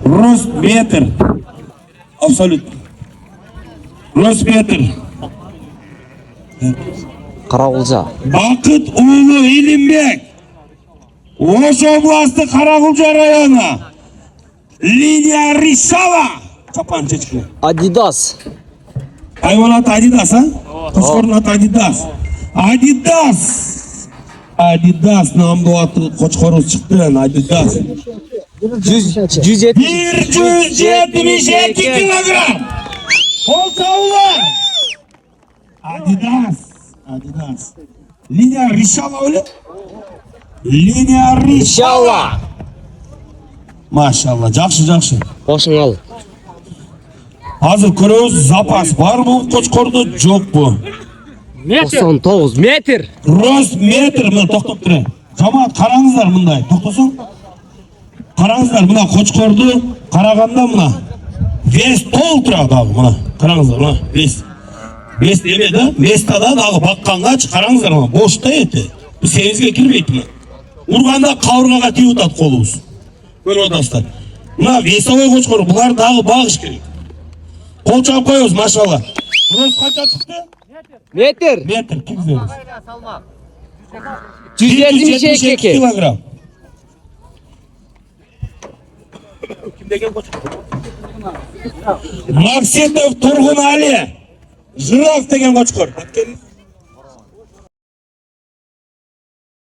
Рост метр. Абсолютно. Рост метр. Карагулжа. Бақыт Уулу Илимбек. Ош областы Карагулжа району. Линия Ришава. Чапан чечкіле. Адидас. Айван аты Адидас, а? Қошқордың аты Адидас. Адидас намды аты қошқорыз шықты, Адидас. 172 килограмм. Қол сауылы. Адидас. Линия Ришава өлі? Линия Ришава. Машалла, жақшы. Башың ал. Азыр көрөз запас бар бұл қошқорды, жоқ бұл. 99 метр. Рост метр, мұны тоқтап тұры. Жамаат қараңыздар мұндай, тоқтасын. Қараңыздар мұна қошқорды, қарағанда мұна. Вес тол тұрады дағы мұна. Қараңыздар мұна, вес. Вес деме да, веста да дағы баққанға қараңыздар мұна. Бошта еті. Бұл сенізге кірмейді мұна. Урғанда қауырғаға тей ұтады қолуыз. Көріп отасыздар. Мұна весовой қошқор, бұлар дағы бағыш керек. Қол чағып қойыз, машалла. Рост қанша шықты? Метр. Метр, кімдеріңіз? 172 килограмм. Максетов Тұрғын Али. Жырав деген қошқор.